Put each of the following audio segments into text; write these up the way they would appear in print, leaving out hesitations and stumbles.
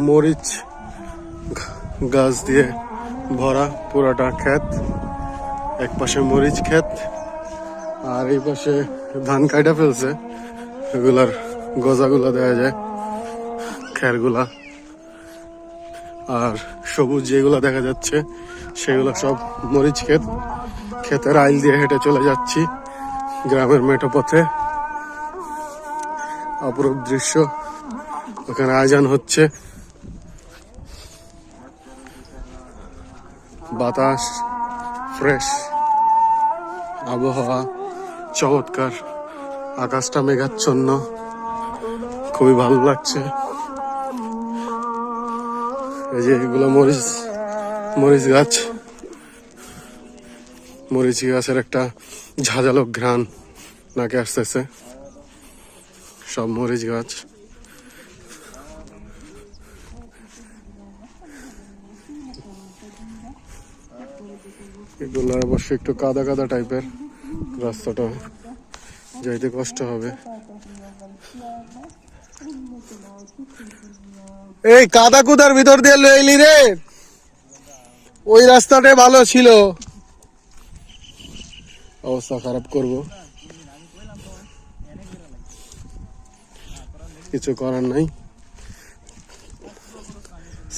মরিচ গাছ দিয়ে ভরা পুরাটা ক্ষেত। এক পাশে মরিচ ক্ষেত আর এই পাশে ধান কাটা ফেলছে, এগুলার গজাগুলা দেখা যায়, খেরগুলা। আর সবুজ যেগুলা দেখা যাচ্ছে সেগুলো সব মরিচ ক্ষেত। ক্ষেতের আইল দিয়ে হেঁটে চলে যাচ্ছি গ্রামের মেঠো পথে। অপরূপ দৃশ্য, ওখানে আয়োজন হচ্ছে, বাতাস ফ্রেশ, আবহাওয়া চমৎকার, আকাশটা মেঘাচ্ছন্ন, খুবই ভালো লাগছে। এই যে এগুলো মরিচ গাছ, মরিচ গাছের একটা ঝাঁঝালো ঘ্রাণ নাকে আসতেছে, সব মরিচ গাছ। এগুলো অবশ্য একটু কাদা কাদা টাইপের, রাস্তাটা যাইতে কষ্ট হবে। এই কাদা কুদার ভিতর দিয়ে লইলি রে, ওই রাস্তাটা ভালো ছিল, অবস্থা খারাপ করব, কিছু করার নাই।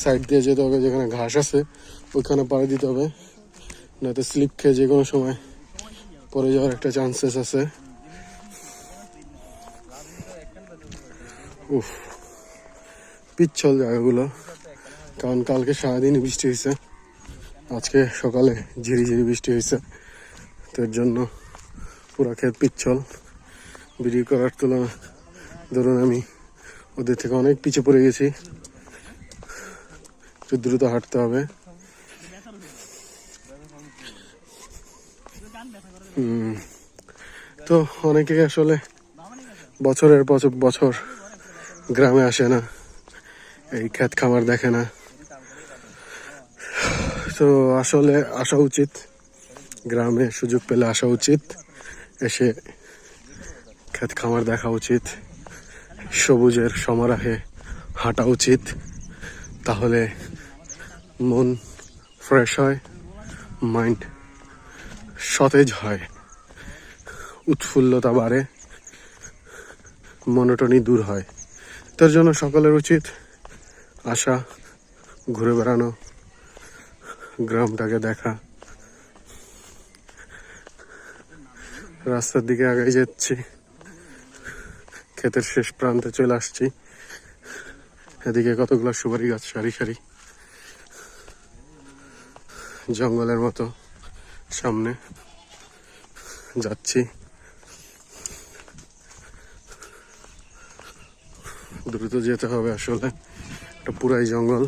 সাইড দিয়ে যেতে হবে, যেখানে ঘাস আছে ওইখানে পাড়ি দিতে হবে, নয়তো স্লিপ খেয়ে যে কোনো সময় পড়ে যাওয়ার একটা চান্সেস আছে। উফ, পিচ্ছল জায়গাগুলো, কারণ কালকে সারাদিনই বৃষ্টি হয়েছে, আজকে সকালে ঝিরিঝিরি বৃষ্টি হয়েছে, তো এর জন্য পুরা ক্ষেত পিচ্ছল। ভিডিও করার তুলনা ধরুন আমি ওদের থেকে অনেক পিছিয়ে পড়ে গেছি, একটু দ্রুত হাঁটতে হবে। তো অনেকে আসলে বছরের পর বছর গ্রামে আসে না, এই ক্ষেত খামার দেখে না। তো আসলে আসা উচিত, গ্রামে সুযোগ পেলে আসা উচিত, এসে ক্ষেত খামার দেখা উচিত, সবুজের সমারোহে হাঁটা উচিত। তাহলে মন ফ্রেশ হয়, মাইন্ড সতেজ হয়, উৎফুল্লতা বাড়ে, মনোটনি দূর হয়। তার জন্য সকলের উচিত আসা, ঘুরে বেড়ানো, গ্রামটাকে দেখা। রাস্তার দিকে আগাই যাচ্ছি, ক্ষেতের শেষ প্রান্তে চলে আসছি। এদিকে কতগুলো সুপারি গাছ সারি সারি, জঙ্গলের মতো সামনে যাচ্ছি। দ্রুত যেতে হবে, আসলে এটা পুরাই জঙ্গল,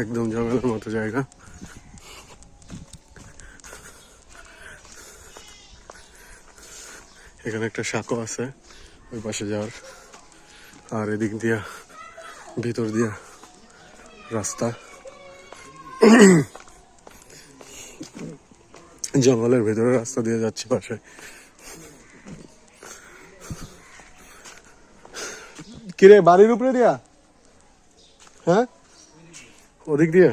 একদম জঙ্গলের মতো জায়গা। এখানে একটা সাঁকো আছে ওই পাশে যাওয়ার, আর এদিক দিয়া ভিতর দিয়া রাস্তা, জঙ্গলের ভেতরে রাস্তা দিয়ে যাচ্ছি পাশে। কিরে, বাড়ির উপরে দিয়া? হ্যাঁ, ওদিক দিয়ে।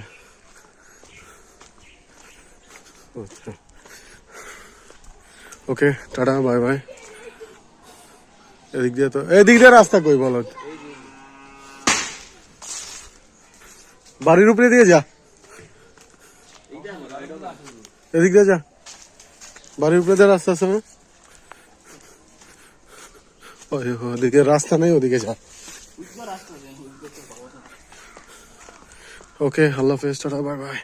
আচ্ছা, ওকে, টাটা, বাই বাই। এদিক দিয়ে তো, এদিক দিয়ে রাস্তা কই বলো? বাড়ির উপরে দিয়ে যা, এদিক দিয়ে যা, বাড়ির উপরে দিয়ে রাস্তা আছে না? ওদিকে রাস্তা নেই, ওদিকে যা। ওকে, আল্লাহ হাফেজ, টাটা, বাই বাই।